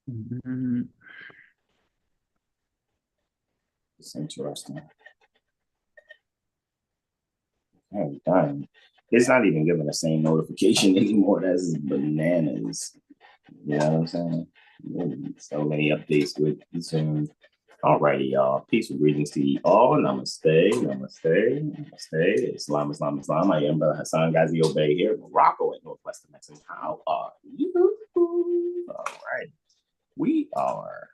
Mhm. It's interesting. Oh, done. It's not even giving the same notification anymore. That's bananas. You know what I'm saying? So many updates with Zoom. Alrighty, y'all. Peace and greetings to you all. Namaste, namaste, namaste. Islam, Islam, Islam. I am Brother Hasan Ghazi Obey here, Morocco and Northwestern Mexico. How are you? All right. We are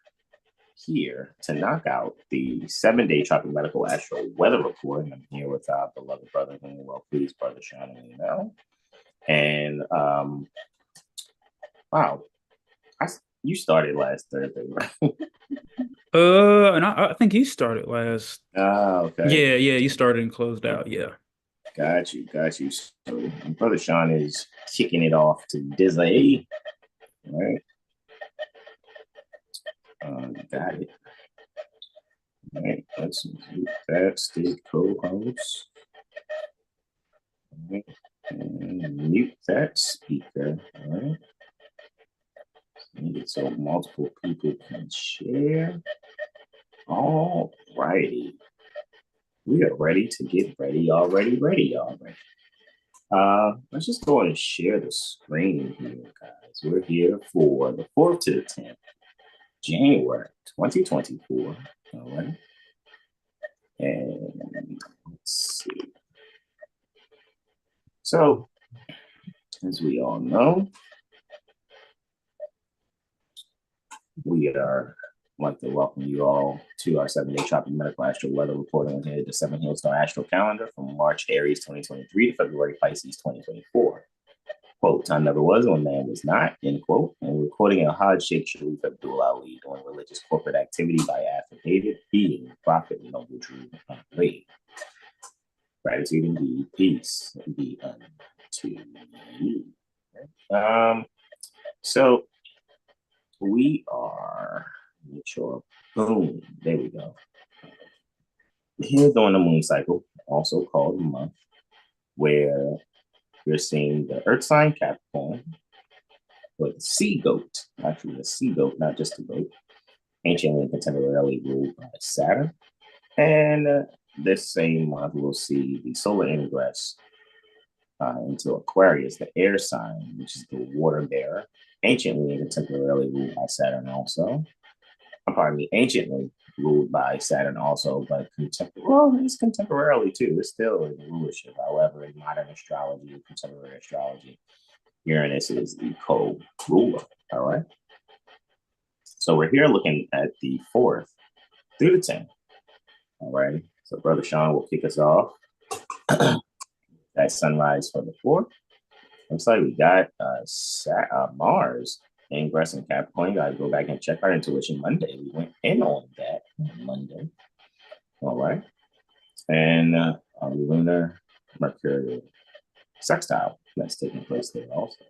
here to knock out the 7 day tropic medical astro weather report. And I'm here with our beloved brother, whom well pleased, Brother Sean and now. And wow, you started last Thursday, right? And I think you started last. Okay. Yeah, yeah, you started and closed out. Yeah. Got you, got you. So, Brother Sean is kicking it off to Disney, right? Got it. All right, let's mute that state co-host. All right. And mute that speaker. All right. So multiple people can share. All righty. We are ready to get ready already, ready already. Let's just go ahead and share the screen here, guys. We're here for the 4th to the 10th, January 2024. All right. And let's see. So, as we all know, we are like to welcome you all to our 7 day tropic medical astro weather report on the 7 Hill Star Astro calendar from March Aries 2023 to February Pisces 2024. Quote, time never was when man was not, end quote. And we're quoting a Hajj Sheikh Sharif Abdul Ali doing religious corporate activity by affidavit, being prophet, noble, true, unafraid. Gratitude indeed, peace be unto you. So we are, make sure, boom, there we go. Here during the moon cycle, also called the month, where you're seeing the earth sign Capricorn, or the sea goat, actually the sea goat, not just the goat, anciently and contemporarily ruled by Saturn. And this same month, we'll see the solar ingress into Aquarius, the air sign, which is the water bearer, anciently and contemporarily ruled by Saturn also. Pardon me, anciently ruled by Saturn also, but it's contemporarily too. It's still in rulership. However, in modern astrology, contemporary astrology, Uranus is the co-ruler. All right. So we're here looking at the 4th through the 10th. All right. So Brother Sean will kick us off. That sunrise for the 4th. Looks like we got Mars ingress in Capricorn. You gotta go back and check our intuition Monday. We went in on that Monday. All right. And lunar Mercury sextile that's taking place there also.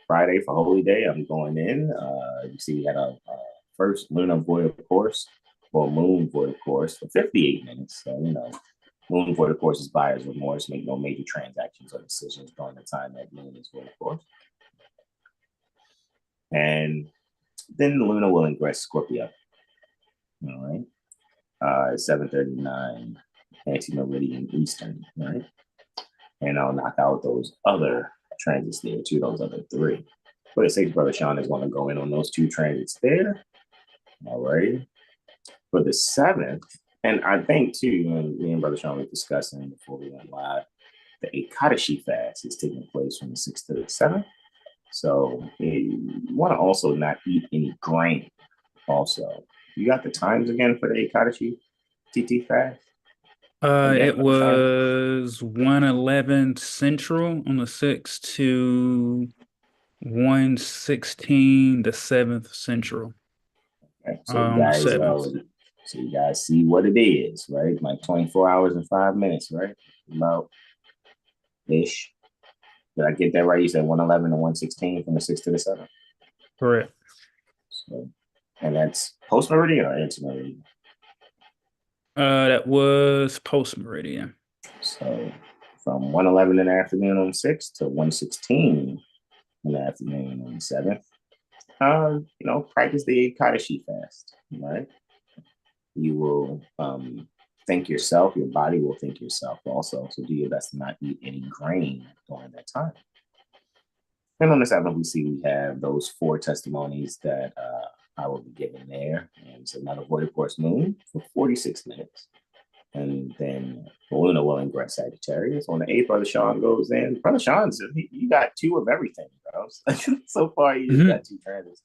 Friday for Holy Day, I'm going in. You see, we had a first lunar void of course, or moon void of course, for 58 minutes. So, moon void of course is buyer's remorse, make no major transactions or decisions during the time that moon is void of course. And then the Luna will ingress Scorpio. All right. 7:39 anti-meridian Eastern, right? And I'll knock out those other transits there too, those other three. But it says Brother Sean is going to go in on those two transits there. All right. For the 7th, and I think too, when me and Brother Sean were discussing before we went live, the Ekadashi fast is taking place from the 6th to the 7th. So you want to also not eat any grain. Also, you got the times again for the Ekadashi TT fast again, It Brother Sean? was 1:11 Central on the 6th to 1:16 the 7th Central Okay. on the 7th. So you guys see what it is, right? Like 24 hours and 5 minutes, right? About ish. Did I get that right? You said 111 and 116 from the 6th to the 7th. Correct. So, and that's post meridian or inter meridian. That was post meridian. So from 111 in the afternoon on the 6th to 116 in the afternoon on the 7th. practice the Kadashi fast, right? You will think yourself, your body will think yourself also. So do your best to not eat any grain during that time. And on the 7th, we have those 4 testimonies that I will be giving there. And it's another void course moon for 46 minutes. And then Luna will ingress Sagittarius. On the 8th, Brother Sean goes in. Brother Sean says, you got 2 of everything, bro. So far, he just got 2 transits.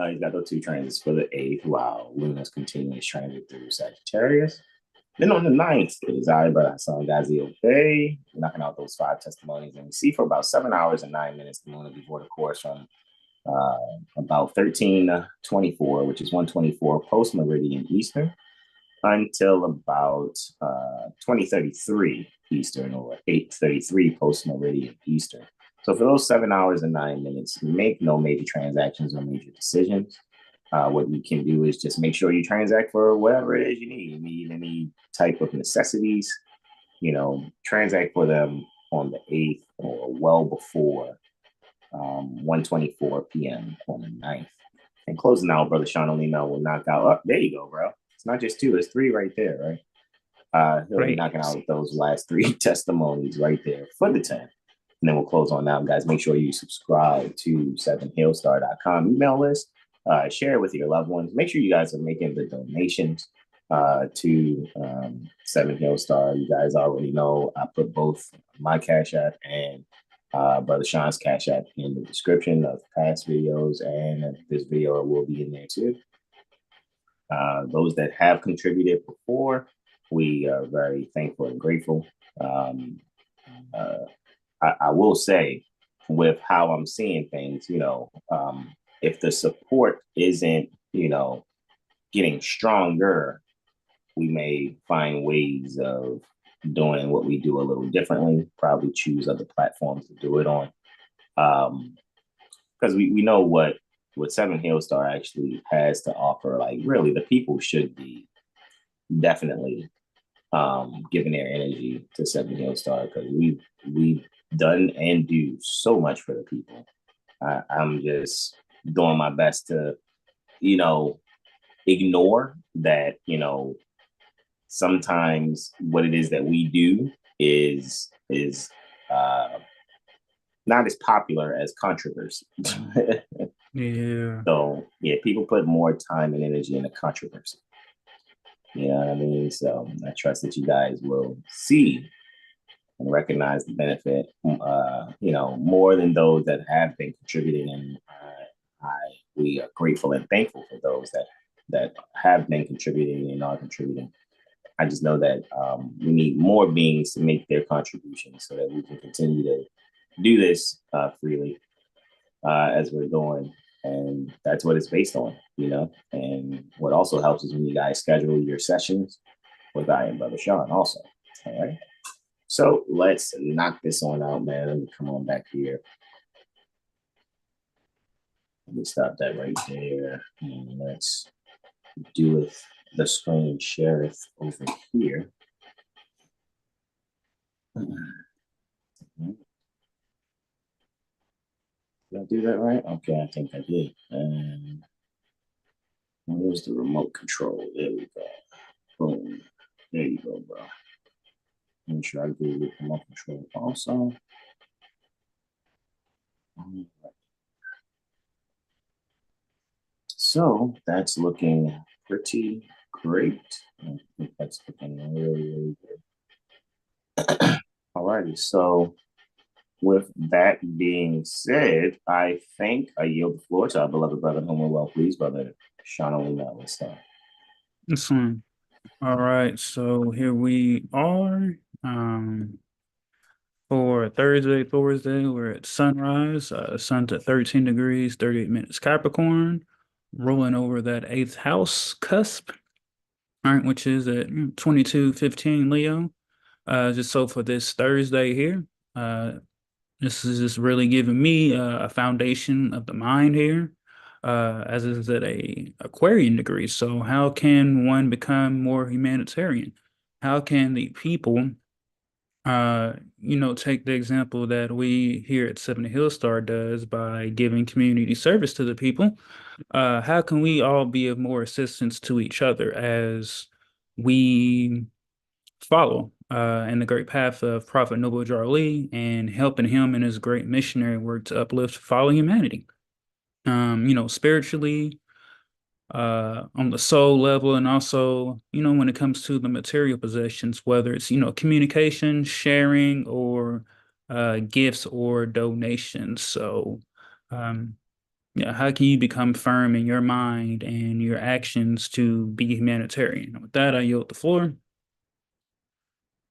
He's got those 2 transits for the 8th, while Luna's continuous transit through Sagittarius. Then on the 9th, it is I, Brother Hasan Ghazi Obey, knocking out those 5 testimonies. And we see for about 7 hours and 9 minutes the Luna before the course from about 13:24, which is 1:24 post meridian Eastern, until about 20:33 Eastern or 8:33 post meridian Eastern. So for those 7 hours and 9 minutes, make no major transactions or major decisions. What you can do is just make sure you transact for whatever it is you need. You need any type of necessities, transact for them on the 8th or well before 1:24 p.m. on the 9th. And closing out, Brother Sean Olino will knock out. Oh, there you go, bro. It's not just 2, it's 3 right there, right? He'll be knocking out those last 3 testimonies right there for the 10th. And then we'll close on out, guys. Make sure you subscribe to 7hillstar.com email list. Share it with your loved ones. Make sure you guys are making the donations to 7 Hillstar. You guys already know I put both my Cash App and Brother Sean's Cash App in the description of past videos, and this video will be in there too. Those that have contributed before, we are very thankful and grateful. I will say, with how I'm seeing things, if the support isn't, getting stronger, we may find ways of doing what we do a little differently, probably choose other platforms to do it on. Because we know what 7 Hillstar actually has to offer. Like, really, the people should be definitely giving their energy to 7 Hillstar, because we've done and do so much for the people. I'm just doing my best to, ignore that, sometimes what it is that we do is not as popular as controversy. Yeah. So yeah, people put more time and energy into controversy. You know what I mean? So I trust that you guys will see and recognize the benefit, more than those that have been contributing. And we are grateful and thankful for those that have been contributing and are contributing. I just know that we need more beings to make their contributions so that we can continue to do this freely as we're going. And that's what it's based on, And what also helps is when you guys schedule your sessions with I and Brother Sean also. All right. So let's knock this one out, man. Let me come on back here. Let me stop that right there. And let's do it. The screen shareth over here. Did I do that right? Okay, I think I did. And where's the remote control? There we go. Boom. There you go, bro. Make sure I do the remote control also. So that's looking pretty great. I think that's looking really, really good. Alrighty, so with that being said, I think I yield the floor to our beloved brother, whom we're well pleased, Brother Sean Olina. Let's start. This one. All right, so here we are. For Thursday, we're at sunrise. Sun's at 13 degrees, 38 minutes Capricorn, rolling over that 8th house cusp, all right, which is at 22:15 Leo. Just so for this Thursday here, this is just really giving me a foundation of the mind here, as is at a Aquarian degree. So how can one become more humanitarian? How can the people Take the example that we here at Seven Hill Star does by giving community service to the people. How can we all be of more assistance to each other as we follow in the great path of Prophet Noble Lee and helping him in his great missionary work to uplift fallen humanity? Spiritually, on the soul level, and also, when it comes to the material possessions, whether it's, communication, sharing, or gifts or donations. So, um, yeah, how can you become firm in your mind and your actions to be humanitarian? With that, I yield the floor.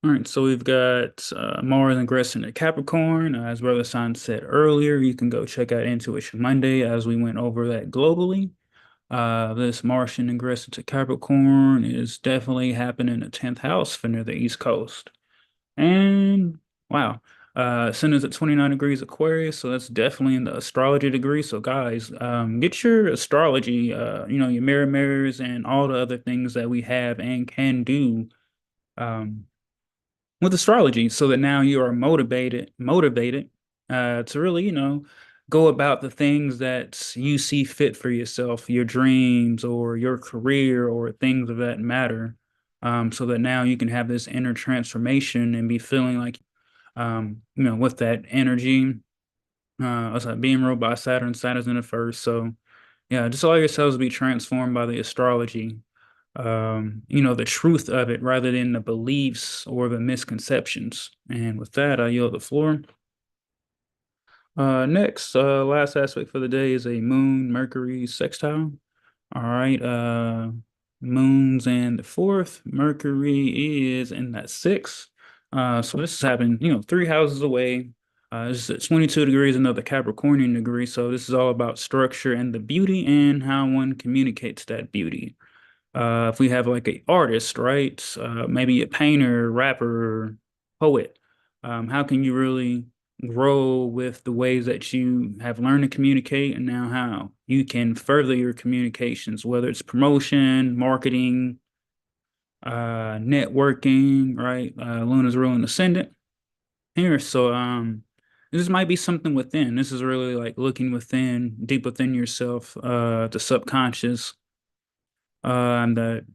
All right, so we've got Mars ingressing to Capricorn. As Brother San said earlier, you can go check out Intuition Monday as we went over that globally. This Martian ingress into Capricorn is definitely happening in the 10th house for near the East Coast. And wow, Sun is at 29 degrees Aquarius, so that's definitely in the astrology degree. So guys, get your astrology, your mirrors and all the other things that we have and can do. Um, with astrology so that now you are motivated to really, go about the things that you see fit for yourself, your dreams or your career or things of that matter. So that now you can have this inner transformation and be feeling like, with that energy, it's like being ruled by Saturn. Saturn's in the first. So yeah, just allow yourselves to be transformed by the astrology, the truth of it rather than the beliefs or the misconceptions. And with that, I yield the floor. Next, last aspect for the day is a moon Mercury sextile. All right, moons in the fourth, Mercury is in that sixth. So this is happening, three houses away. This is at 22 degrees, another Capricornian degree. So this is all about structure and the beauty and how one communicates that beauty. If we have like a artist, right? Maybe a painter, rapper, poet, how can you really grow with the ways that you have learned to communicate and now how you can further your communications, whether it's promotion, marketing, networking, right? Luna's ruling ascendant here. So this might be something within. This is really like looking within, deep within yourself, the subconscious, and the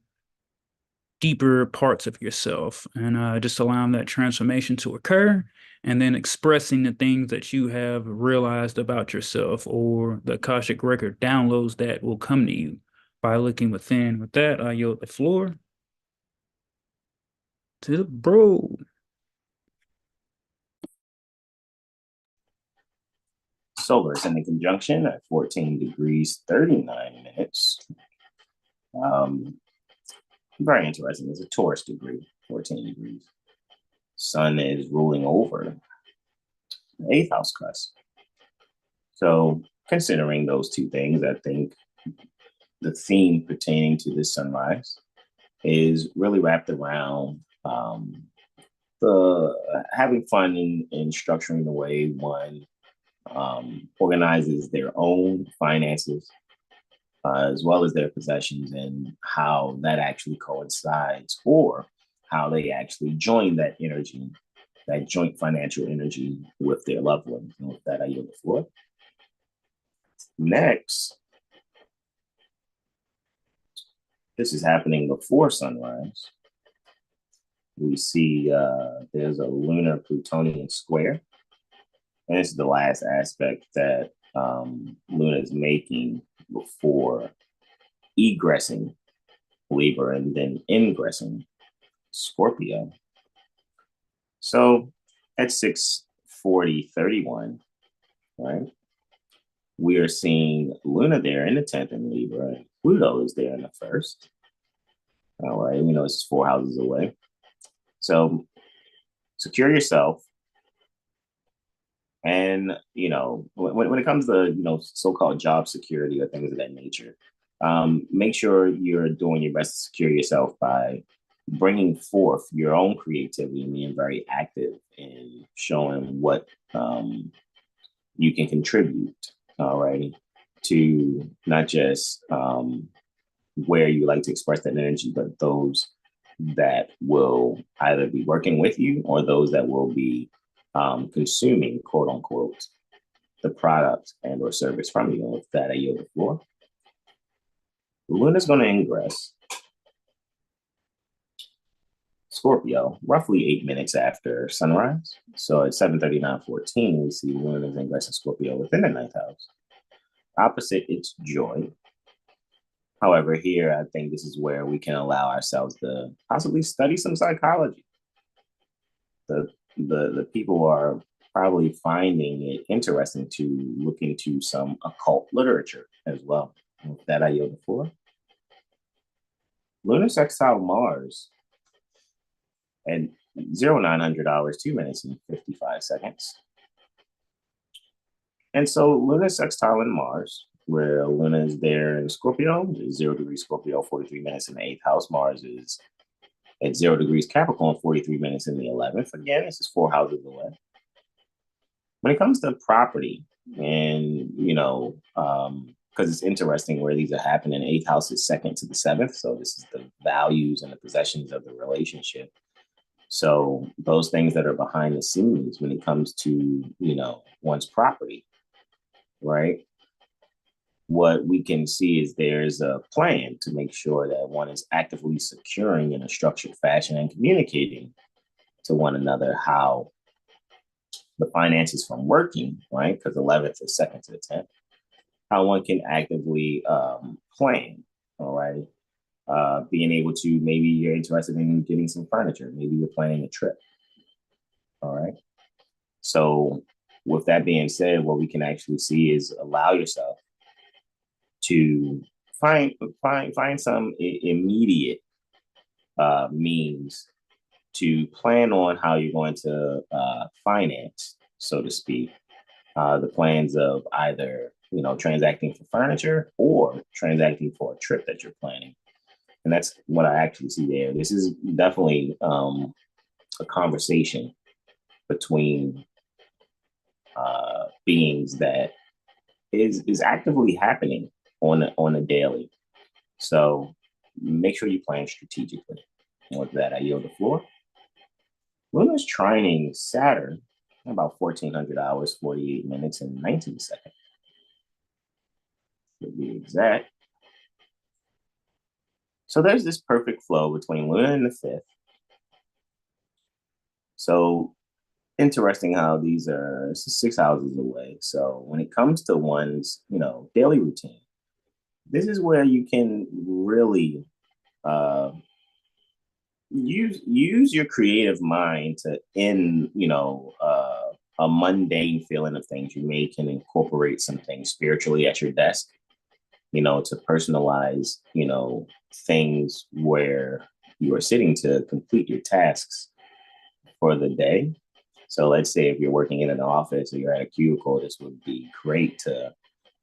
deeper parts of yourself and just allowing that transformation to occur and then expressing the things that you have realized about yourself or the Akashic record downloads that will come to you by looking within. With that, I yield the floor to the bro. Solar is in the conjunction at 14 degrees, 39 minutes. Very interesting. It's a Taurus degree, 14 degrees. Sun is ruling over the eighth house cusp. So, considering those two things, I think the theme pertaining to this sunrise is really wrapped around the having fun in structuring the way one organizes their own finances, as well as their possessions, and how that actually coincides, or how they actually join that energy, that joint financial energy with their loved ones. And with that, I yield the floor. Next, this is happening before sunrise. We see there's a lunar Plutonian square. And this is the last aspect that Luna is making before egressing Libra and then ingressing Scorpio. So at 6:40:31, right, we are seeing Luna there in the 10th in Libra, and Pluto is there in the first. All right, we know it's 4 houses away. So secure yourself. And, when it comes to, so-called job security or things of that nature, make sure you're doing your best to secure yourself by bringing forth your own creativity and being very active in showing what you can contribute, alrighty, to not just where you like to express that energy, but those that will either be working with you or those that will be consuming, quote unquote, the product and or service from you. And with that, I yield the floor. Luna's going to ingress Scorpio roughly 8 minutes after sunrise. So at 7:39:14, we see Luna's ingress in Scorpio within the 9th house. Opposite, it's joy. However, here, I think this is where we can allow ourselves to possibly study some psychology. The people are probably finding it interesting to look into some occult literature as well. And with that, I yield the floor. Lunar sextile Mars at 0900 hours, 2 minutes and 55 seconds. And so Luna sextile in Mars, where Luna is there in Scorpio, 0 degrees Scorpio, 43 minutes in the 8th house. Mars is at 0 degrees Capricorn, 43 minutes in the 11th. Again, this is 4 houses away. When it comes to property, and, because it's interesting where these are happening, 8th house is second to the 7th. So this is the values and the possessions of the relationship. So those things that are behind the scenes when it comes to, one's property, right? What we can see is there's a plan to make sure that one is actively securing in a structured fashion and communicating to one another how the finances from working, right? Because 11th is second to the 10th, how one can actively plan, all right? Being able to, maybe you're interested in getting some furniture, maybe you're planning a trip, all right? So with that being said, what we can actually see is allow yourself to find some immediate means to plan on how you're going to finance, so to speak, the plans of either, transacting for furniture or transacting for a trip that you're planning. And that's what I actually see there. This is definitely a conversation between beings that is actively happening on a daily. So make sure you plan strategically. And with that, I yield the floor. Luna's trining Saturn about 1400 hours, 48 minutes, and 19 seconds. To be exact. So there's this perfect flow between Luna and the 5th. So interesting how these are 6 houses away. So when it comes to one's, daily routine, this is where you can really use your creative mind to end, a mundane feeling of things. You may can incorporate some things spiritually at your desk, to personalize, things where you are sitting to complete your tasks for the day. So let's say if you're working in an office or you're at a cubicle, this would be great to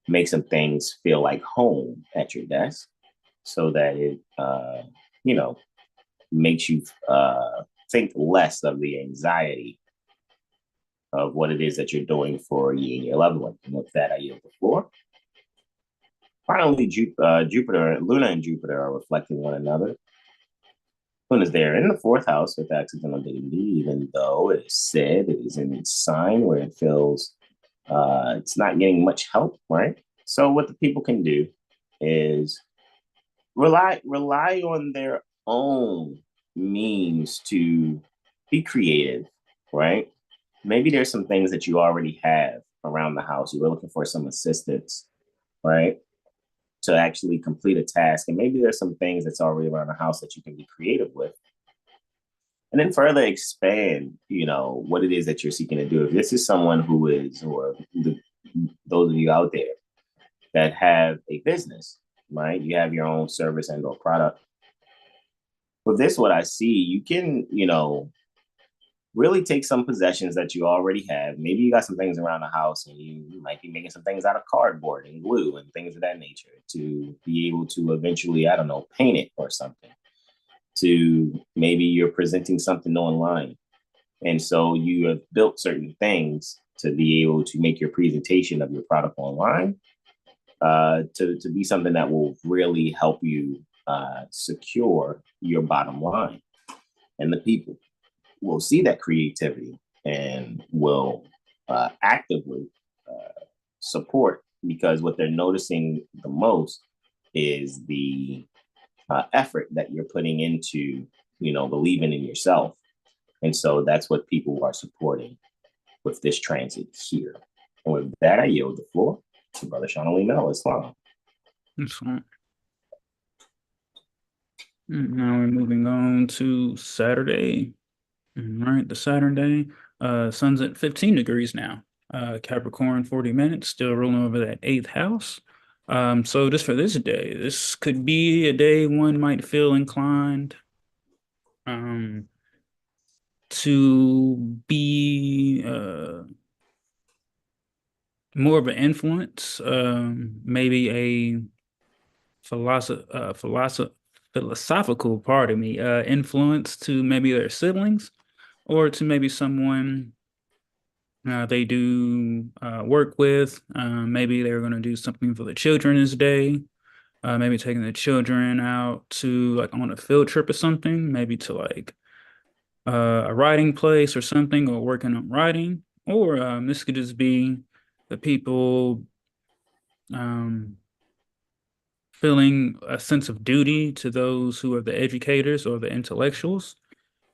make some things feel like home at your desk so that it, makes you think less of the anxiety of what it is that you're doing for you and your loved one. And with that, I yield the floor. Finally, Jupiter, Luna and Jupiter are reflecting one another. Luna's there in the 4th house with accidental dignity, even though it is said it is in its sign where it feels it's not getting much help, right? So what the people can do is rely on their own means to be creative, right? Maybe there's some things that you already have around the house. You were looking for some assistance, right? To actually complete a task. And maybe there's some things that's already around the house that you can be creative with. And then further expand, what it is that you're seeking to do. If this is someone who is, or those of you out there that have a business, right? You have your own service and or product. With this, what I see, you can, really take some possessions that you already have. Maybe you got some things around the house and you might be making some things out of cardboard and glue and things of that nature to be able to eventually, paint it or something. To maybe you're presenting something online. And so you have built certain things to be able to make your presentation of your product online to be something that will really help you secure your bottom line. And the people will see that creativity and will actively support, because what they're noticing the most is the effort that you're putting into, believing in yourself. And so that's what people are supporting with this transit here. And with that, I yield the floor to Brother Sean Ali Mel Islam. Excellent. Now we're moving on to Saturday. All right, the Saturday, sun's at 15 degrees now. Capricorn, 40 minutes, still rolling over that 8th house. So just for this day, this could be a day one might feel inclined to be more of an influence, maybe a philosophical part of me, influence to maybe their siblings or to maybe someone they do work with. Maybe they're going to do something for the children this day. Maybe taking the children out to like on a field trip or something, maybe to like a writing place or something, or working on writing. Or this could just be the people um, feeling a sense of duty to those who are the educators or the intellectuals,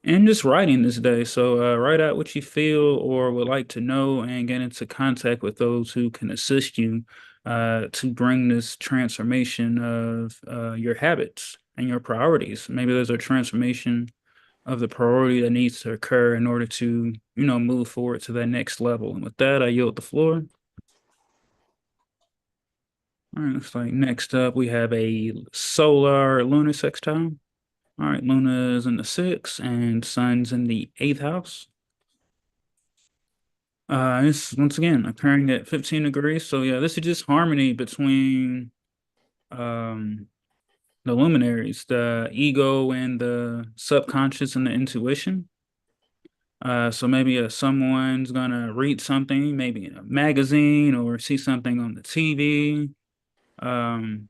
and just writing this day. So write out what you feel or would like to know and get into contact with those who can assist you to bring this transformation of your habits and your priorities. Maybe there's a transformation of the priority that needs to occur in order to, move forward to that next level. And with that, I yield the floor. All right, looks like next up we have a solar lunar sextile. All right, Luna's in the 6th and Sun's in the 8th house. It's once again occurring at 15 degrees. So yeah, this is just harmony between um the luminaries, the ego and the subconscious and the intuition. So maybe someone's gonna read something, maybe in a magazine or see something on the TV, um,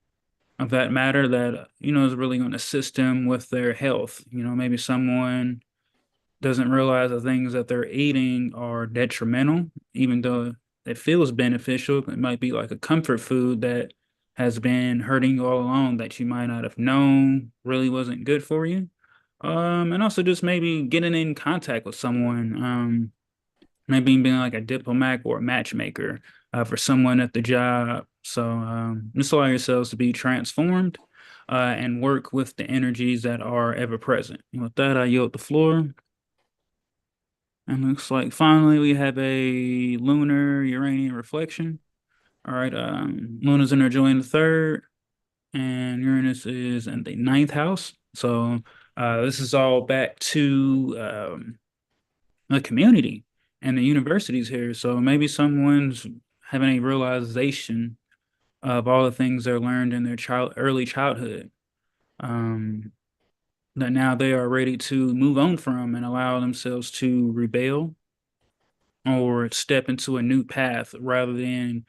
of that matter that is really going to assist them with their health. Maybe someone doesn't realize the things that they're eating are detrimental, even though it feels beneficial. It might be like a comfort food that has been hurting you all along that you might not have known really wasn't good for you. And also just maybe getting in contact with someone, maybe being like a diplomat or a matchmaker for someone at the job. So just allow yourselves to be transformed and work with the energies that are ever present. And with that, I yield the floor. And looks like finally we have a lunar Uranian reflection. All right, Luna's in her join the 3rd, and Uranus is in the 9th house. So this is all back to the community and the universities here. So maybe someone's having a realization of all the things they're learned in their early childhood. That now they are ready to move on from and allow themselves to rebel or step into a new path rather than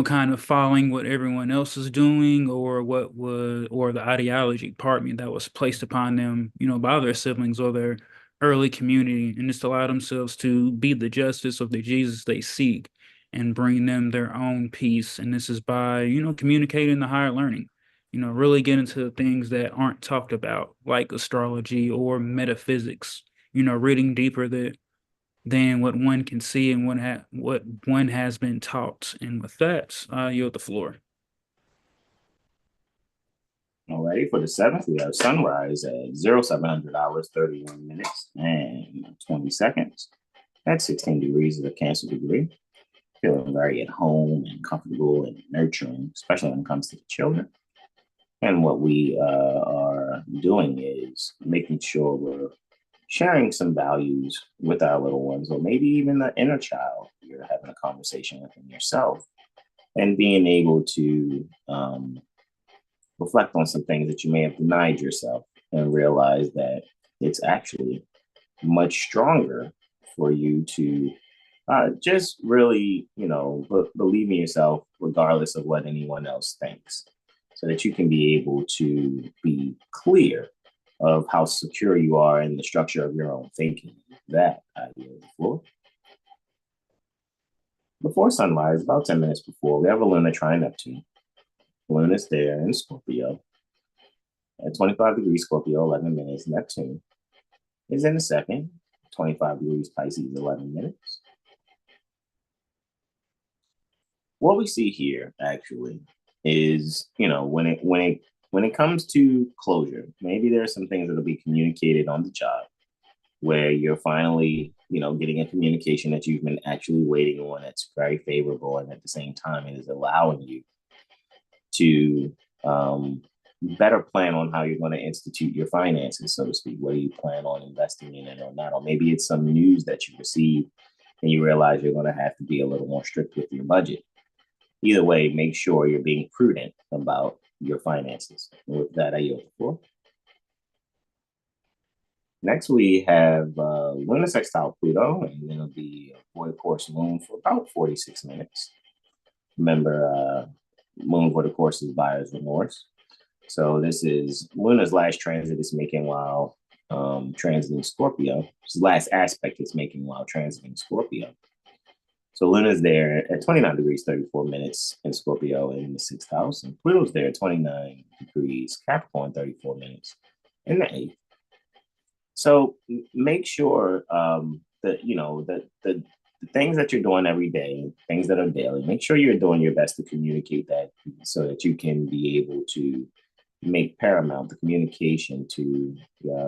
kind of following what everyone else is doing or or the ideology, pardon me, that was placed upon them, by their siblings or their early community, and just allow themselves to be the justice of the Jesus they seek and bring them their own peace. And this is by, communicating the higher learning, really get into things that aren't talked about, like astrology or metaphysics, reading deeper than what one can see and what one has been taught. And with that, I yield the floor. Alrighty, for the 7th, we have sunrise at 0700 hours, 31 minutes, and 20 seconds. At 16 degrees of the Cancer degree. Feeling very at home and comfortable and nurturing, especially when it comes to the children. And what we are doing is making sure we're sharing some values with our little ones, or maybe even the inner child you're having a conversation with in yourself, and being able to reflect on some things that you may have denied yourself and realize that it's actually much stronger for you to just really, believe in yourself regardless of what anyone else thinks. so that you can be able to be clear of how secure you are in the structure of your own thinking. That I yield the floor. Before sunrise, about 10 minutes before, we have a Luna trine Neptune. Luna is there in Scorpio. At 25 degrees Scorpio, 11 minutes. Neptune is in the second, 25 degrees Pisces, 11 minutes. What we see here actually is, when it comes to closure, maybe there are some things that'll be communicated on the job where you're finally, getting a communication that you've been actually waiting on that's very favorable, and at the same time it is allowing you to better plan on how you're going to institute your finances, so to speak. What do you plan on investing in it or not? Or maybe it's some news that you receive and you realize you're going to have to be a little more strict with your budget. Either way, make sure you're being prudent about your finances. And with that, I yield the floor. Next, we have Luna sextile Pluto, and it'll be a void course moon for about 46 minutes. Remember, moon void course is buyer's remorse. So this is Luna's last transit it's making while transiting Scorpio. This last aspect it's making while transiting Scorpio. So Luna's there at 29 degrees, 34 minutes in Scorpio in the 6th house, and Pluto's there at 29 degrees, Capricorn, 34 minutes in the 8th. So make sure that, the things that you're doing every day, things that are daily, make sure you're doing your best to communicate that so that you can be able to make paramount the communication to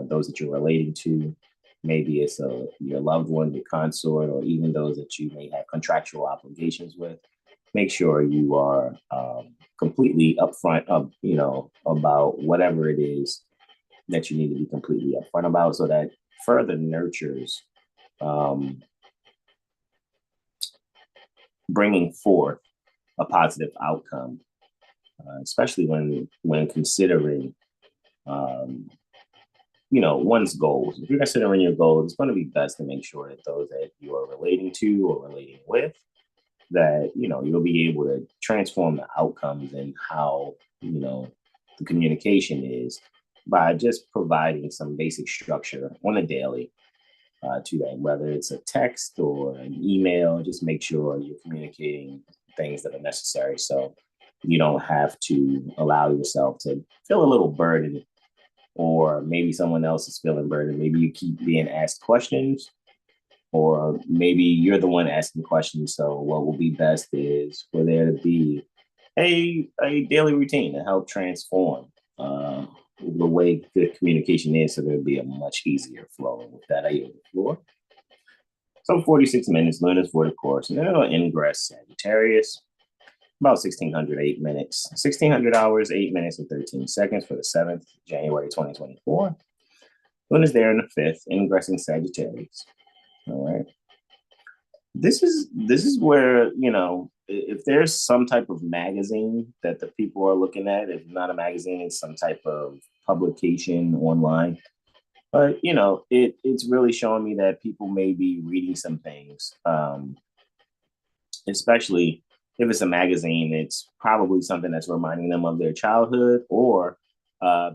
those that you're relating to. Maybe it's your loved one, your consort, or even those that you may have contractual obligations with. Make sure you are completely upfront about whatever it is that you need to be completely upfront about, so that further nurtures bringing forth a positive outcome, especially when considering one's goals. If you're considering your goals, it's going to be best to make sure that those that you are relating to or relating with, that you'll be able to transform the outcomes and how the communication is, by just providing some basic structure on a daily to that, whether it's a text or an email. Just make sure you're communicating things that are necessary, so you don't have to allow yourself to feel a little burdened, or maybe someone else is feeling burdened. Maybe you keep being asked questions, or maybe you're the one asking questions. So what will be best is for there to be a daily routine to help transform the way the communication is, so there'll be a much easier flow. And with that, I yield the floor. So 46 minutes, Luna's void course, and then it'll ingress Sagittarius, about 1608 minutes, 1600 hours, 8 minutes, and 13 seconds for the 7th, January 2024. Luna's there in the 5th, ingressing Sagittarius. All right. This is where, if there's some type of magazine that the people are looking at, if not a magazine, it's some type of publication online. But, it's really showing me that people may be reading some things, especially if it's a magazine. It's probably something that's reminding them of their childhood, or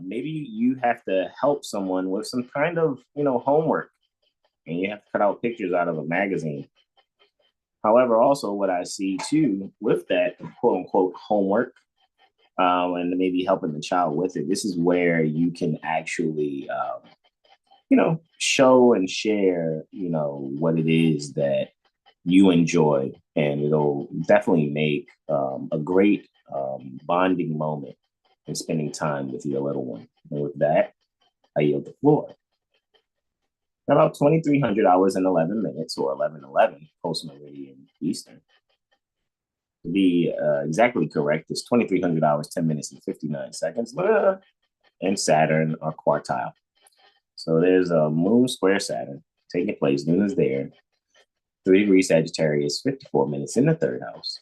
maybe you have to help someone with some kind of, homework, and you have to cut out pictures out of a magazine. However, also what I see too with that quote unquote homework, and maybe helping the child with it, this is where you can actually, show and share, what it is that you enjoy, and it'll definitely make a great bonding moment in spending time with your little one. And with that, I yield the floor. About 2300 hours and 11 minutes, or 11:11 post-meridian Eastern. To be exactly correct, it's 2300 hours, 10 minutes, and 59 seconds. And Saturn are quartile. So there's a moon square Saturn taking place. Moon is there. 3 degrees Sagittarius, 54 minutes in the 3rd house,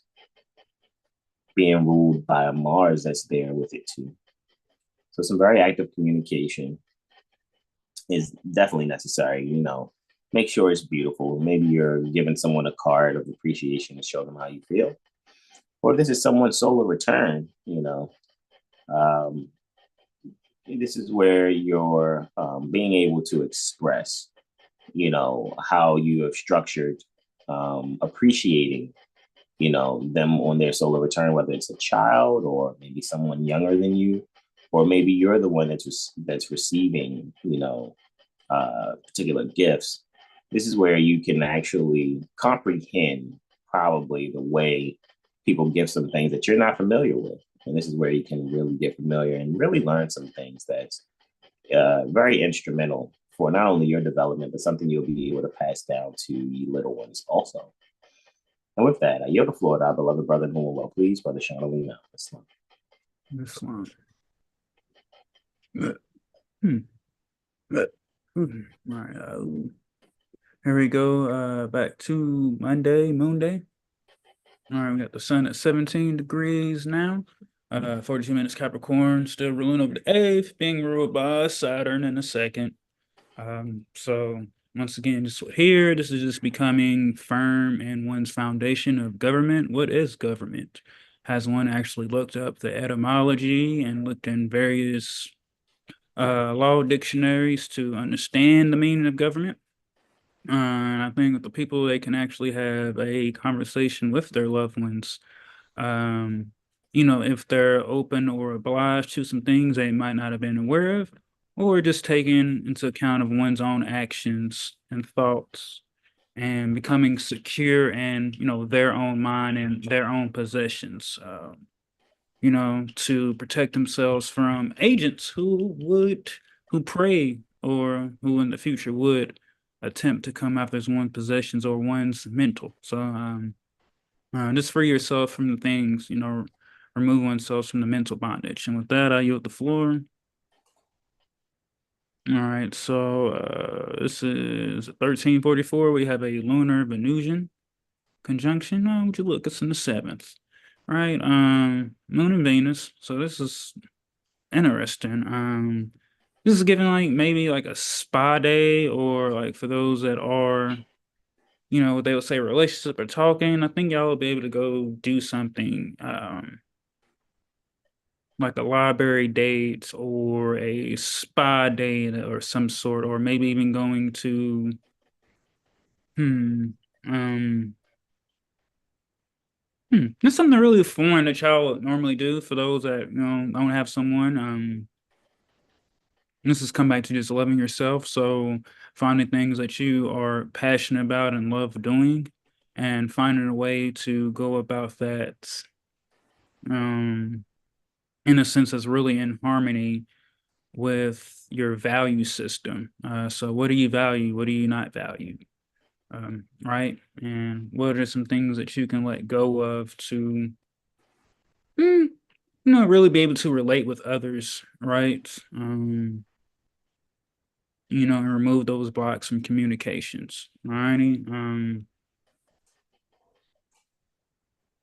being ruled by a Mars that's there with it too. So some very active communication is definitely necessary. Make sure it's beautiful. Maybe you're giving someone a card of appreciation to show them how you feel. Or if this is someone's solar return, Um, this is where you're being able to express, how you have structured appreciating, them on their solar return, whether it's a child or maybe someone younger than you, or maybe you're the one that's receiving, particular gifts. This is where you can actually comprehend probably the way people give some things that you're not familiar with. And this is where you can really get familiar and really learn some things that's very instrumental for not only your development, but something you'll be able to pass down to your little ones also. And with that, I yield the floor to our beloved brother, whom will well please, Brother Sean Alina. Islam. All right. Here we go. Back to Monday, Moon Day. All right, we got the sun at 17 degrees now. 42 minutes Capricorn, still ruling over the 8th, being ruled by Saturn in the 2nd. So once again, just here, this is just becoming firm in one's foundation of government. What is government? Has one actually looked up the etymology and looked in various law dictionaries to understand the meaning of government? And I think with the people, they can actually have a conversation with their loved ones. If they're open or obliged to some things they might not have been aware of, or just taking into account of one's own actions and thoughts and becoming secure in, their own mind and their own possessions, to protect themselves from agents who prey or who in the future would attempt to come after one's possessions or one's mental. So, just free yourself from the things, remove oneself from the mental bondage. And with that, I yield the floor. All right, so this is 1344. We have a lunar Venusian conjunction. Oh, would you look? It's in the 7th. All right, Moon and Venus. So this is interesting. This is giving like maybe like a spa day, or like for those that are, what they would say relationship or talking. I think y'all will be able to go do something like a library date or a spa date or some sort, or maybe even going to hmm um that's something really foreign that y'all would normally do for those that don't have someone. This has come back to just loving yourself. So finding things that you are passionate about and love doing, and finding a way to go about that um in a sense that's really in harmony with your value system. So what do you value? What do you not value? Right? And what are some things that you can let go of to, really be able to relate with others, right? And remove those blocks from communications. All righty.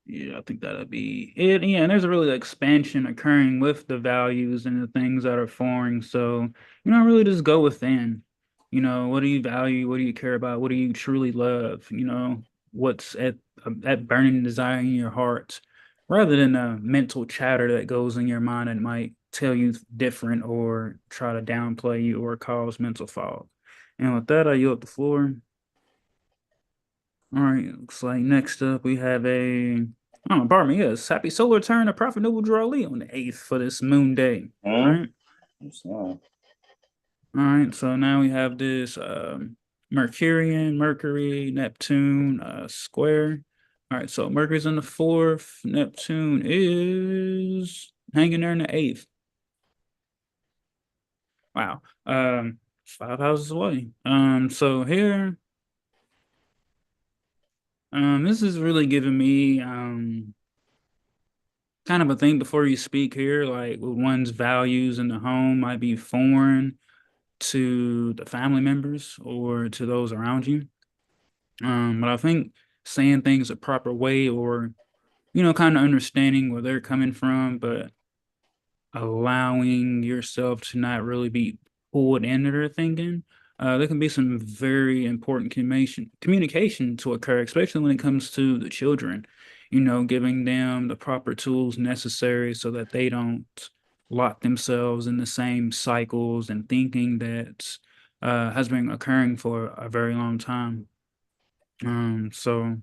Yeah, I think that'll be it. Yeah, and there's a really expansion occurring with the values and the things that are foreign. So, really just go within. What do you value? What do you care about? What do you truly love? What's at that burning desire in your heart, rather than a mental chatter that goes in your mind and might tell you different or try to downplay you or cause mental fog. And with that, I yield the floor. All right, looks like next up we have pardon me, yes, happy solar return of Prophet Noble Drew Ali on the 8th for this moon day. All right. All right, so now we have this Mercury, Neptune square. All right, so Mercury's in the 4th, Neptune is hanging there in the 8th. Wow. 5 houses away. So here. This is really giving me kind of a thing before you speak here, like one's values in the home might be foreign to the family members or to those around you. But I think saying things a proper way, or kind of understanding where they're coming from, but allowing yourself to not really be pulled into their thinking. There can be some very important communication to occur, especially when it comes to the children. Giving them the proper tools necessary so that they don't lock themselves in the same cycles and thinking that has been occurring for a very long time. So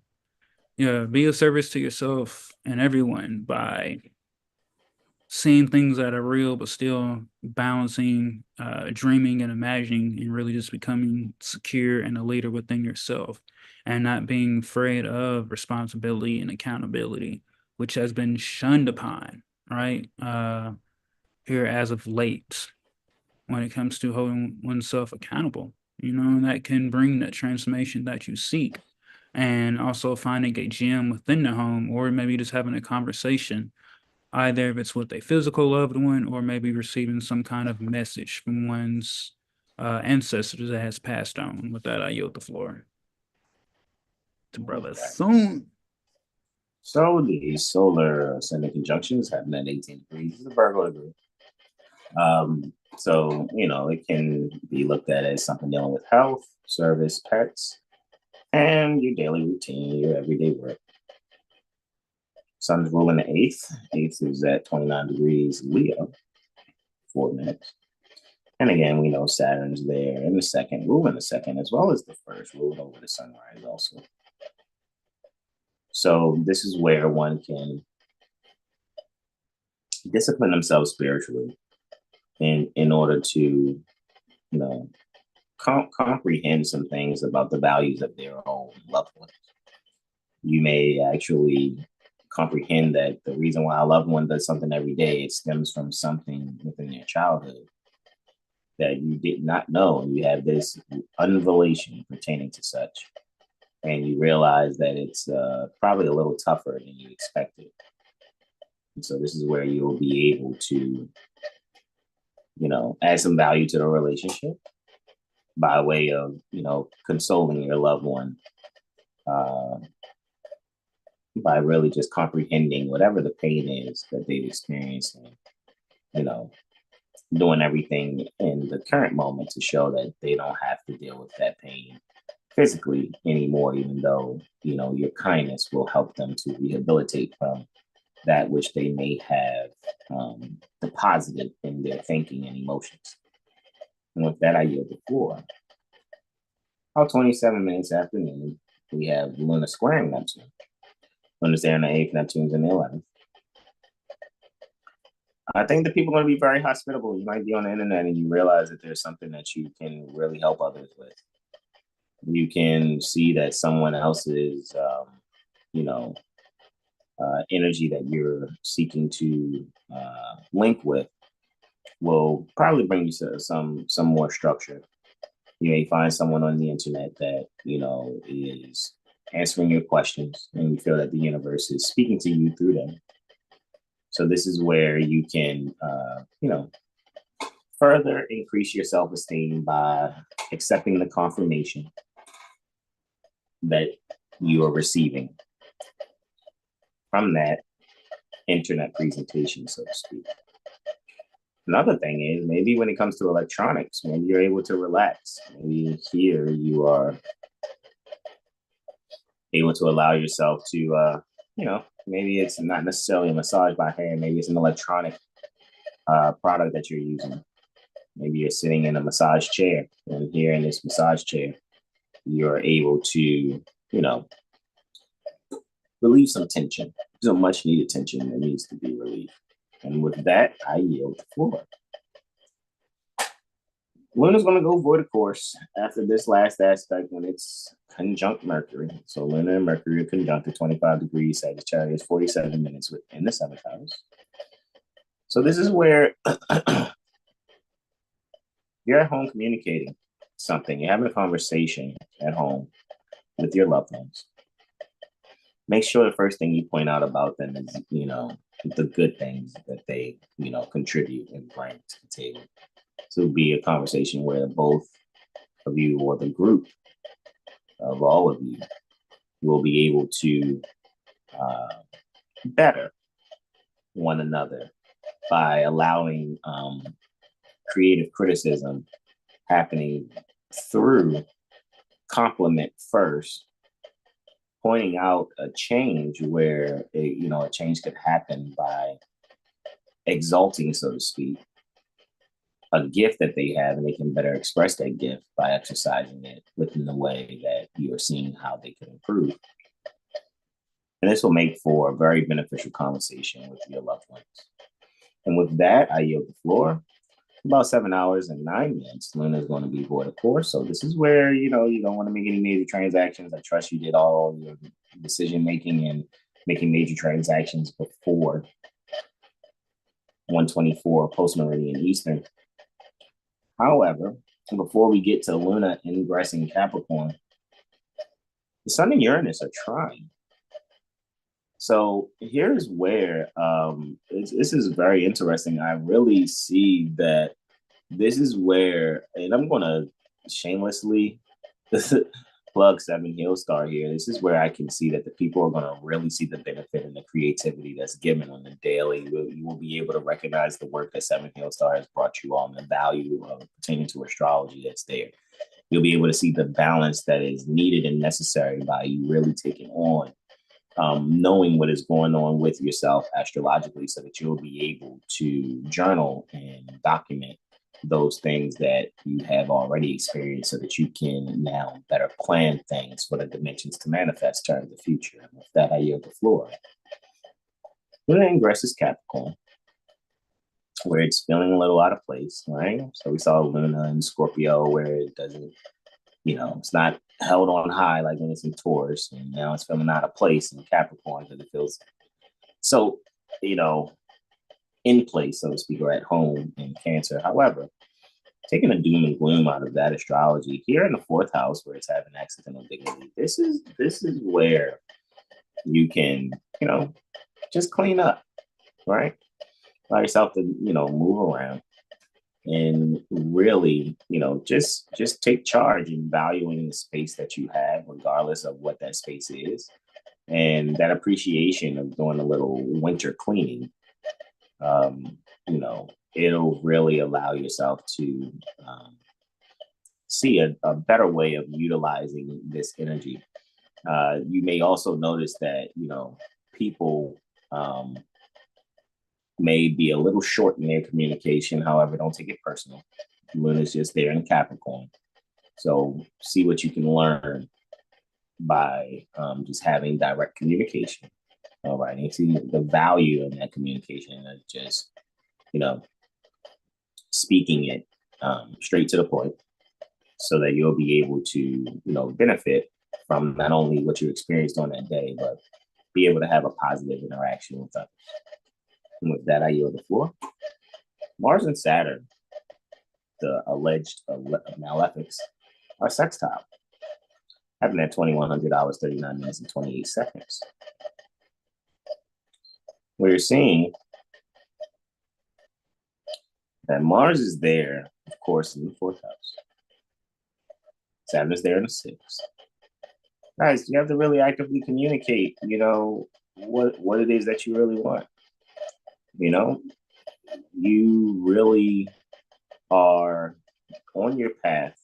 yeah, be of service to yourself and everyone by seeing things that are real, but still balancing, dreaming and imagining, and really just becoming secure and a leader within yourself, and not being afraid of responsibility and accountability, which has been shunned upon, right? Here as of late, when it comes to holding oneself accountable, and that can bring that transformation that you seek. And also finding a gym within the home, or maybe just having a conversation, either if it's with a physical loved one or maybe receiving some kind of message from one's ancestors that has passed on. With that, I yield the floor to Brother Okay. Soon. So the solar ascendant conjunction is happening at 18 degrees. It's a Virgo degree. So, it can be looked at as something dealing with health, service, pets, and your daily routine, your everyday work. Sun's ruling the eighth. Eighth is at 29 degrees Leo, 4 minutes. And again, we know Saturn's there in the second, ruling the second, as well as the first, ruling over the sunrise also. So this is where one can discipline themselves spiritually in order to, comprehend some things about the values of their own loved ones. You may actually comprehend that the reason why a loved one does something every day, it stems from something within their childhood that you did not know. And you have this unrevelation pertaining to such. And you realize that it's probably a little tougher than you expected. And so this is where you'll be able to, add some value to the relationship by way of, consoling your loved one by really just comprehending whatever the pain is that they've experienced and, doing everything in the current moment to show that they don't have to deal with that pain physically anymore, even though, your kindness will help them to rehabilitate from that which they may have deposited in their thinking and emotions. And with that, I yield the floor. About 27 minutes after noon, we have Luna squaring Neptune. Luna's there in the 8th, Neptune's in the 11th. I think that people are going to be very hospitable. You might be on the internet and you realize that there's something that you can really help others with. You can see that someone else's, energy that you're seeking to link with will probably bring you to some more structure. You may find someone on the internet that, is answering your questions and you feel that the universe is speaking to you through them. So this is where you can, further increase your self-esteem by accepting the confirmation that you are receiving from that internet presentation, so to speak. Another thing is maybe when it comes to electronics, maybe you're able to relax. Maybe here you are able to allow yourself to, maybe it's not necessarily a massage by hand. Maybe it's an electronic product that you're using. Maybe you're sitting in a massage chair, and here in this massage chair, you're able to, relieve some tension. There's a much needed tension that needs to be relieved. And with that, I yield the floor. Luna's going to go void of course after this last aspect when it's conjunct Mercury. So Luna and Mercury are conjunct at 25 degrees Sagittarius, 47 minutes within the 7th house. So this is where you're at home communicating something. You're having a conversation at home with your loved ones. Make sure the first thing you point out about them is, the good things that they, contribute and bring to the table. So it would be a conversation where both of you or the group of all of you will be able to better one another by allowing creative criticism happening through compliment first, pointing out a change where a change could happen by exalting, so to speak, a gift that they have, and they can better express that gift by exercising it within the way that you are seeing how they can improve. And this will make for a very beneficial conversation with your loved ones. And with that, I yield the floor. About 7 hours and 9 minutes, Luna is going to be void of course. So this is where, you don't want to make any major transactions. I trust you did all your decision making and making major transactions before 124 post-meridian Eastern. However, before we get to Luna ingressing Capricorn, the Sun and Uranus are trine. So here's where this is very interesting. I really see that this is where, and I'm going to shamelessly plug Seven Hill Star here. This is where I can see that the people are going to really see the benefit and the creativity that's given on the daily. You will be able to recognize the work that Seven Hill Star has brought you on, the value of pertaining to astrology that's there. You'll be able to see the balance that is needed and necessary by you really taking on knowing what is going on with yourself astrologically, so that you'll be able to journal and document those things that you have already experienced, so that you can now better plan things for the dimensions to manifest during the future. And with that, I yield the floor. Luna ingresses Capricorn, where it's feeling a little out of place, right? So we saw Luna in Scorpio, where it doesn't, it's not held on high like when it's in Taurus, and now it's feeling out of place in Capricorn because it feels so, in place, so to speak, or at home in Cancer. However, taking the doom and gloom out of that astrology, here in the 4th house where it's having accidental dignity, this is where you can, just clean up, right? Allow yourself to, move around and really, just take charge in valuing the space that you have, regardless of what that space is. And that appreciation of doing a little winter cleaning, it'll really allow yourself to see a better way of utilizing this energy. You may also notice that, people may be a little short in their communication. However, don't take it personal. Luna's just there in Capricorn. So see what you can learn by just having direct communication. All right. And you see the value in that communication of just, speaking it straight to the point, so that you'll be able to, benefit from not only what you experienced on that day, but be able to have a positive interaction with others. And with that, I yield the floor. Mars and Saturn, the alleged malefics, are sextile, happening at 2100 hours, 39 minutes, and 28 seconds. We're seeing that Mars is there, of course, in the 4th house. Saturn is there in the 6th. Guys, you have to really actively communicate, what it is that you really want. You really are on your path,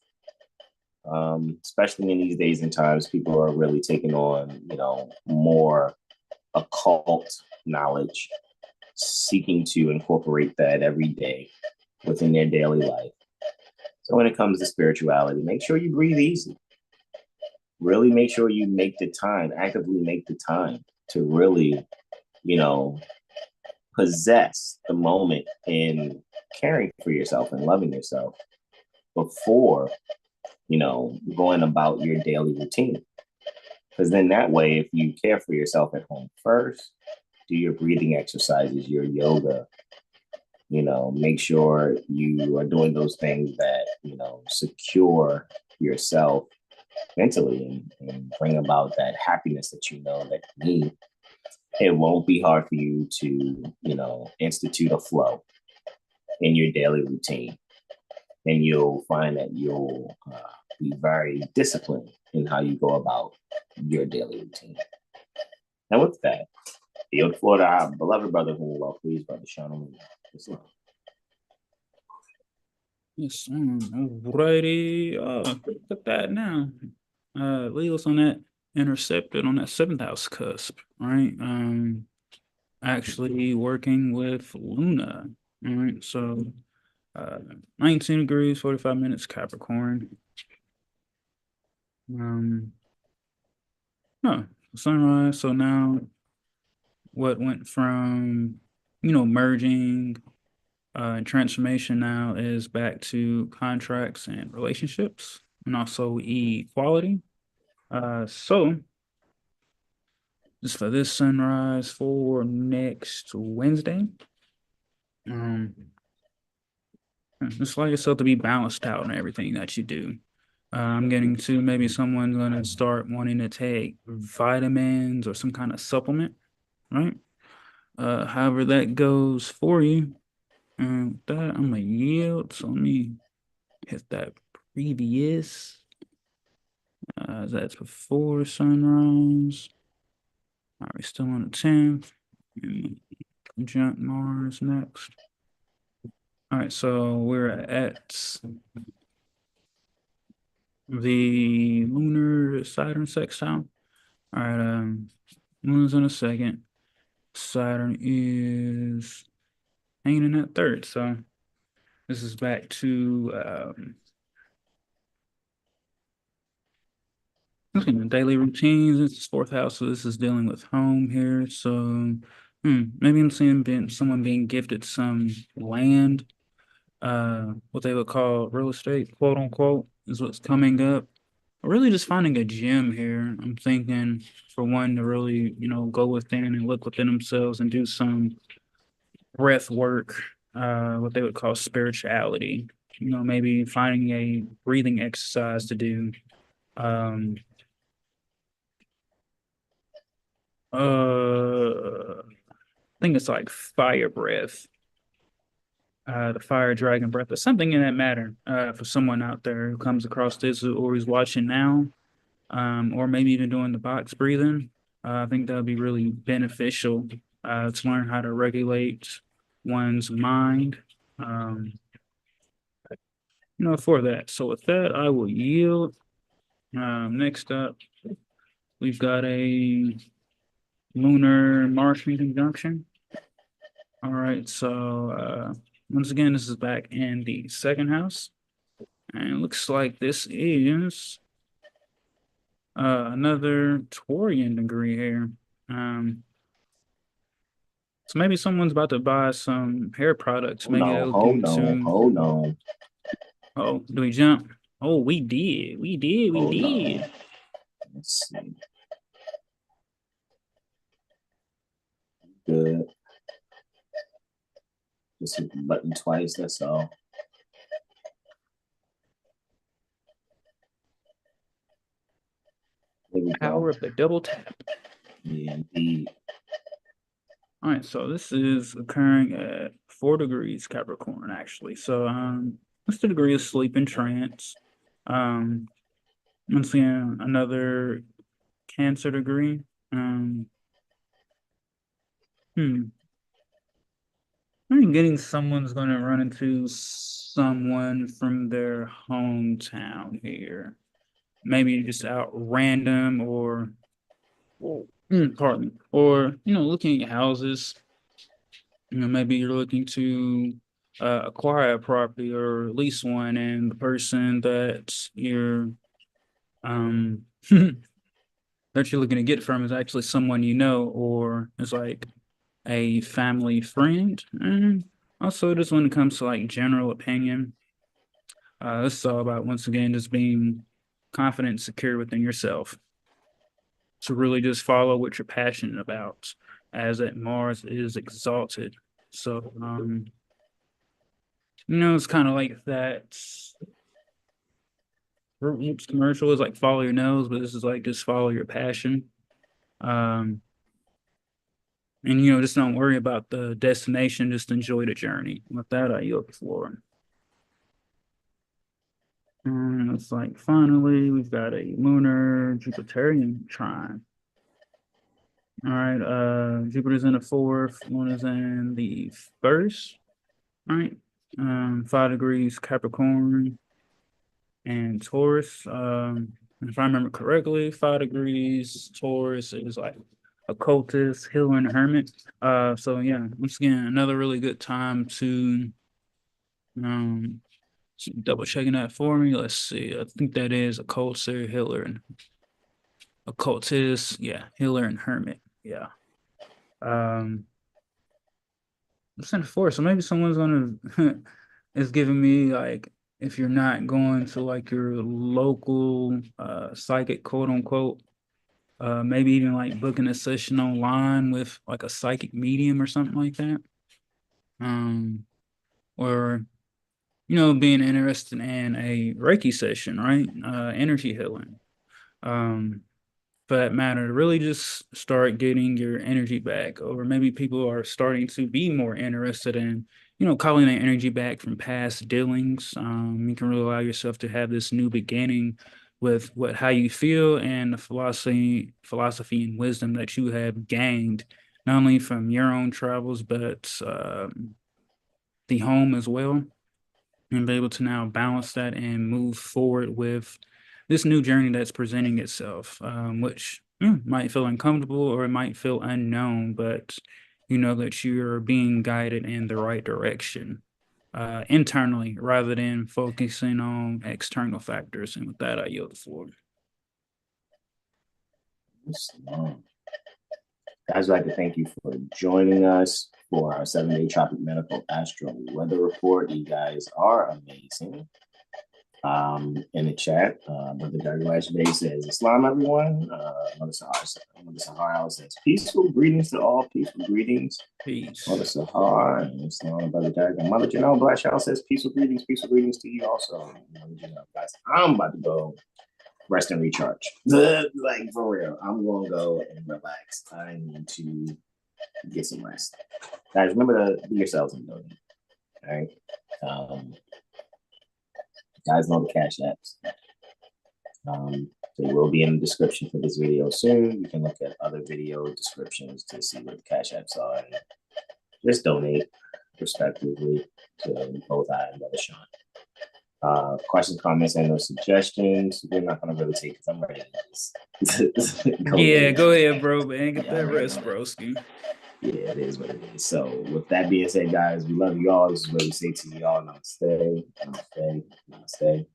especially in these days and times. People are really taking on, more occult knowledge, seeking to incorporate that every day within their daily life. So when it comes to spirituality, make sure you breathe easy. Really make sure you make the time, actively make the time to really, possess the moment in caring for yourself and loving yourself before, going about your daily routine. Because then that way, if you care for yourself at home first, do your breathing exercises, your yoga, make sure you are doing those things that, secure yourself mentally and bring about that happiness that that you need. It won't be hard for you to, institute a flow in your daily routine. And you'll find that you'll be very disciplined in how you go about your daily routine. And with that, yield the floor to our beloved brother whom we love, please, Brother Sean. Yes, alrighty. Look at that now. Leo's on that intercepted on that 7th house cusp, right? actually working with Luna. All right, so 19 degrees, 45 minutes, Capricorn. No, sunrise. So now what went from, merging and transformation now is back to contracts and relationships and also equality. So just for this sunrise for next Wednesday, um, just allow yourself to be balanced out in everything that you do. I'm getting to maybe someone's going to start wanting to take vitamins or some kind of supplement, right? However that goes for you. That I'm gonna yield. So let me hit that previous. That's before sunrise. All right, still on the 10th. Conjunct Mars next. All right, so we're at the lunar Saturn sextile. All right, moon's in a second. Saturn is hanging in that third. So this is back to looking at daily routines. This is fourth house, so this is dealing with home here. So maybe I'm seeing someone being gifted some land, what they would call real estate, quote unquote, is what's coming up. Really just finding a gem here. I'm thinking for one to really, go within and look within themselves and do some breath work, what they would call spirituality. Maybe finding a breathing exercise to do. I think it's like fire breath, the fire dragon breath, or something in that matter. For someone out there who comes across this or is watching now, or maybe even doing the box breathing, I think that would be really beneficial to learn how to regulate one's mind. For that. So with that, I will yield. Next up, we've got a lunar Martian conjunction. All right, so once again, this is back in the second house. And it looks like this is another Taurian degree here. So maybe someone's about to buy some hair products. Hold Maybe they're on, looking hold on. Oh, do we jump? Oh, we did. We did. We Hold did. on. Let's see. Good. Just hit the button twice, that's all. There we Power go. of the double tap. Yeah, indeed. All right, so this is occurring at 4 degrees Capricorn, actually. So what's the degree of sleep and trance? Once again, another Cancer degree. I'm getting someone's gonna run into someone from their hometown here. Maybe just out random or pardon me, or looking at houses. Maybe you're looking to acquire a property or lease one, and the person that you're that you're looking to get from is actually someone you know, or it's like a family friend. And also, just when it comes to like general opinion, this is all about once again just being confident and secure within yourself. To really just follow what you're passionate about, as that Mars is exalted. So, it's kind of like that Fruit Loops commercial is like follow your nose, but this is like just follow your passion. Um, and just don't worry about the destination, just enjoy the journey. With that, I yield the floor. And it's like finally we've got a lunar Jupiterian trine. All right, Jupiter's in the fourth, Moon is in the first. All right. 5 degrees Capricorn and Taurus. If I remember correctly, 5 degrees Taurus is like occultist, healer, and hermit. So yeah, once again, another really good time to um double checking that for me. Let's see. I think that is occultist, healer, and occultist. Yeah, healer and hermit. Yeah. Um, it's in four, so maybe someone's gonna is giving me like if you're not going to like your local psychic quote unquote, maybe even like booking a session online with like a psychic medium or something like that. Um, or being interested in a Reiki session, right? Energy healing. Um, for that matter, to really just start getting your energy back. Or maybe people are starting to be more interested in, calling that energy back from past dealings. You can really allow yourself to have this new beginning with how you feel and the philosophy and wisdom that you have gained, not only from your own travels, but the home as well, and be able to now balance that and move forward with this new journey that's presenting itself, which might feel uncomfortable or it might feel unknown, but you know that you're being guided in the right direction internally rather than focusing on external factors. And with that, I yield the floor. Guys, I'd like to thank you for joining us for our 7-day Tropic Medical Astro Weather Report. You guys are amazing. In the chat, Brother Dargash Bay says, Islam, everyone. Mother Sahar says, peaceful greetings to all, peaceful greetings. Peace. Mother Sahar and Islam, Brother Dargash. Mother Janelle Blackshaw says, peaceful greetings to you also. Guys, I'm about to go rest and recharge. Like, for real, I'm going to go and relax. I need to get some rest. Guys, remember to be yourselves and donate. All right. Guys know the cash apps. They will be in the description for this video soon. You can look at other video descriptions to see what the cash apps are and just donate respectively to both I and Brother Sean. Questions, comments, and no suggestions. We're not gonna really take because I'm ready to just go ahead, bro, man. Get that rest, broski. Yeah, it is what it is. So with that being said, guys, we love you all. This is what we say to you all. Namaste, namaste, namaste.